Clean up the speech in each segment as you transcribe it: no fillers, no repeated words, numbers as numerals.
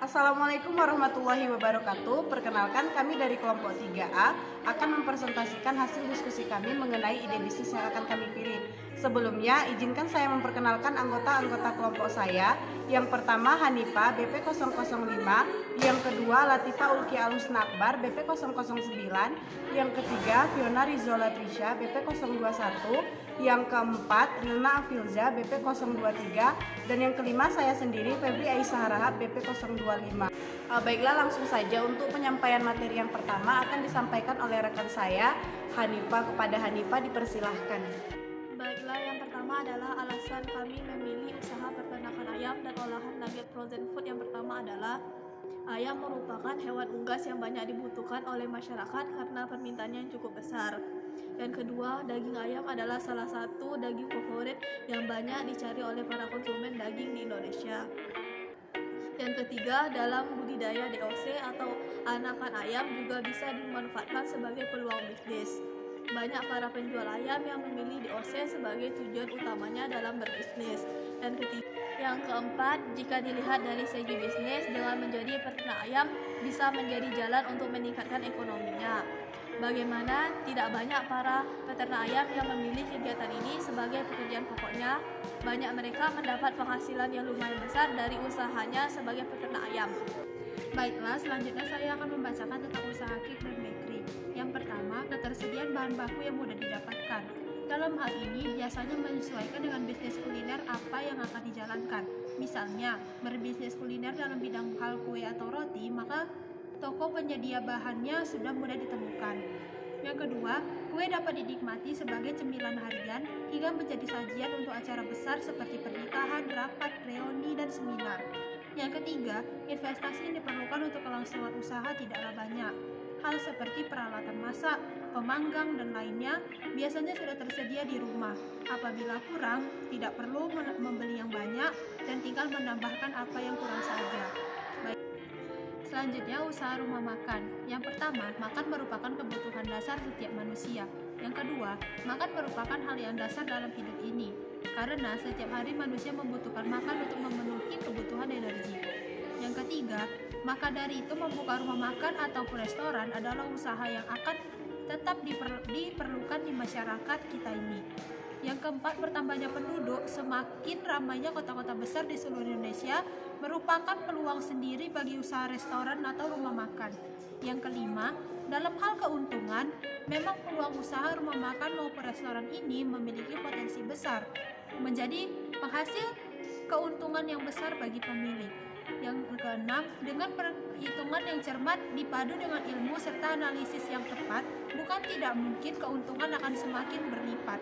Assalamualaikum warahmatullahi wabarakatuh. Perkenalkan, kami dari kelompok 3A akan mempresentasikan hasil diskusi kami mengenai ide bisnis yang akan kami pilih. Sebelumnya, izinkan saya memperkenalkan anggota-anggota kelompok saya. Yang pertama, Hanifa, BP 005. Yang kedua, Latifa Ulki Alus Nakbar, BP 009. Yang ketiga, Fiona Rizola Trisha, BP 021. Yang keempat, Rilna Afilza, BP 023. Dan yang kelima, saya sendiri, Febri Aisyah Rahab, BP 025. Baiklah, langsung saja untuk penyampaian materi yang pertama akan disampaikan oleh rekan saya, Hanifa. Kepada Hanifa dipersilahkan. Baiklah, yang pertama adalah alasan kami memilih usaha peternakan ayam dan olahan nugget frozen food. Yang pertama adalah ayam merupakan hewan unggas yang banyak dibutuhkan oleh masyarakat karena permintaannya yang cukup besar. Yang kedua, daging ayam adalah salah satu daging favorit yang banyak dicari oleh para konsumen daging di Indonesia. Yang ketiga, dalam budidaya DOC atau anakan ayam juga bisa dimanfaatkan sebagai peluang bisnis. Banyak para penjual ayam yang memilih DOC sebagai tujuan utamanya dalam berbisnis. Yang keempat, jika dilihat dari segi bisnis, dengan menjadi peternak ayam bisa menjadi jalan untuk meningkatkan ekonominya. Bagaimana tidak banyak para peternak ayam yang memilih kegiatan ini sebagai pekerjaan pokoknya. Banyak mereka mendapat penghasilan yang lumayan besar dari usahanya sebagai peternak ayam. Baiklah, selanjutnya saya akan membacakan tentang usaha cake dan bakery. Yang pertama, ketersediaan bahan baku yang mudah didapatkan. Dalam hal ini, biasanya menyesuaikan dengan bisnis kuliner apa yang akan dijalankan. Misalnya, berbisnis kuliner dalam bidang hal kue atau roti, maka toko penyedia bahannya sudah mudah ditemukan. Yang kedua, kue dapat dinikmati sebagai cemilan harian hingga menjadi sajian untuk acara besar seperti pernikahan, rapat, reuni, dan seminar. Yang ketiga, investasi yang diperlukan untuk kelangsungan usaha tidaklah banyak. Hal seperti peralatan masak, pemanggang, dan lainnya biasanya sudah tersedia di rumah. Apabila kurang, tidak perlu membeli yang banyak dan tinggal menambahkan apa yang kurang saja. Selanjutnya, usaha rumah makan. Yang pertama, makan merupakan kebutuhan dasar setiap manusia. Yang kedua, makan merupakan hal yang dasar dalam hidup ini, karena setiap hari manusia membutuhkan makan untuk memenuhi kebutuhan energi. Yang ketiga, maka dari itu membuka rumah makan ataupun restoran adalah usaha yang akan tetap diperlukan di masyarakat kita ini. Yang keempat, bertambahnya penduduk, semakin ramainya kota-kota besar di seluruh Indonesia merupakan peluang sendiri bagi usaha restoran atau rumah makan. Yang kelima, dalam hal keuntungan, memang peluang usaha rumah makan maupun restoran ini memiliki potensi besar, menjadi penghasil keuntungan yang besar bagi pemilik. Yang keenam, dengan perhitungan yang cermat dipadu dengan ilmu serta analisis yang tepat, bukan tidak mungkin keuntungan akan semakin berlipat.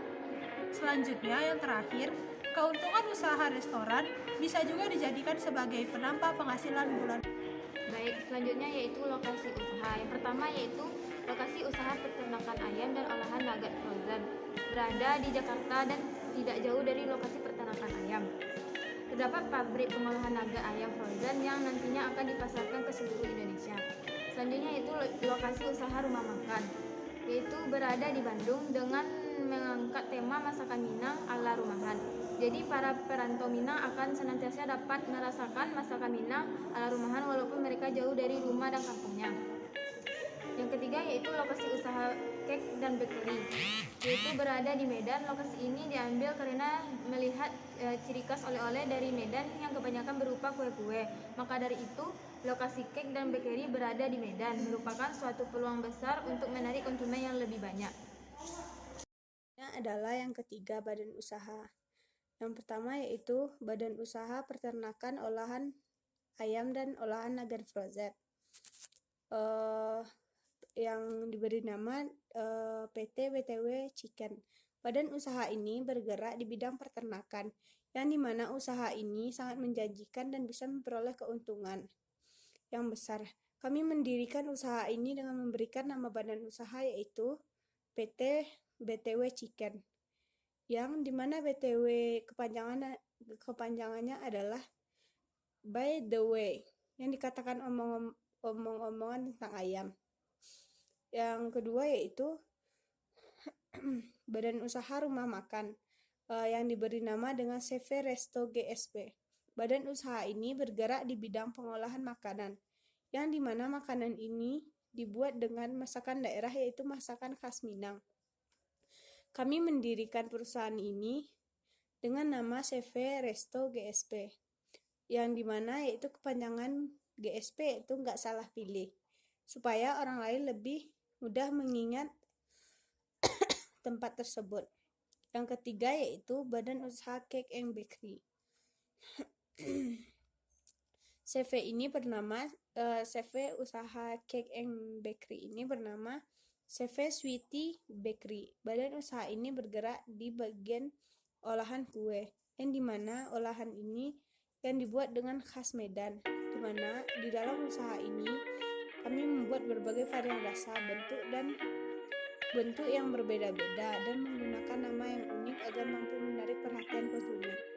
Selanjutnya, yang terakhir, keuntungan usaha restoran bisa juga dijadikan sebagai penambah penghasilan bulan. Baik, selanjutnya yaitu lokasi usaha. Yang pertama yaitu lokasi usaha peternakan ayam dan olahan nugget frozen. Berada di Jakarta dan tidak jauh dari lokasi peternakan ayam. Terdapat pabrik pengolahan nugget ayam frozen yang nantinya akan dipasarkan ke seluruh Indonesia. Selanjutnya yaitu lokasi usaha rumah makan, yaitu berada di Bandung dengan mengangkat tema masakan Minang ala rumahan. Jadi para perantau Minang akan senantiasa dapat merasakan masakan Minang ala rumahan walaupun mereka jauh dari rumah dan kampungnya. Yang ketiga yaitu lokasi usaha cake dan bakery, yaitu berada di Medan. Lokasi ini diambil karena melihat ciri khas oleh-oleh dari Medan yang kebanyakan berupa kue-kue. Maka dari itu, lokasi cake dan bakery berada di Medan merupakan suatu peluang besar untuk menarik konsumen yang lebih banyak. Adalah yang ketiga, badan usaha. Yang pertama yaitu badan usaha peternakan olahan ayam dan olahan nugget frozen, yang diberi nama PT BTW Chicken. Badan usaha ini bergerak di bidang peternakan, yang dimana usaha ini sangat menjanjikan dan bisa memperoleh keuntungan yang besar. Kami mendirikan usaha ini dengan memberikan nama badan usaha yaitu PT BTW Chicken, yang dimana BTW kepanjangannya adalah by the way, yang dikatakan omong-omongan tentang ayam. Yang kedua yaitu badan usaha rumah makan, yang diberi nama dengan CV Resto GSP. Badan usaha ini bergerak di bidang pengolahan makanan, yang dimana makanan ini dibuat dengan masakan daerah yaitu masakan khas Minang. Kami mendirikan perusahaan ini dengan nama CV Resto GSP, yang dimana yaitu kepanjangan GSP itu nggak salah pilih, supaya orang lain lebih mudah mengingat tempat tersebut. Yang ketiga yaitu Badan Usaha Cake and Bakery. CV usaha Cake and Bakery ini bernama CV Sweetie Bakery. Badan usaha ini bergerak di bagian olahan kue, yang dimana olahan ini yang dibuat dengan khas Medan, dimana di dalam usaha ini kami membuat berbagai varian rasa, bentuk yang berbeda-beda dan menggunakan nama yang unik agar mampu menarik perhatian konsumen.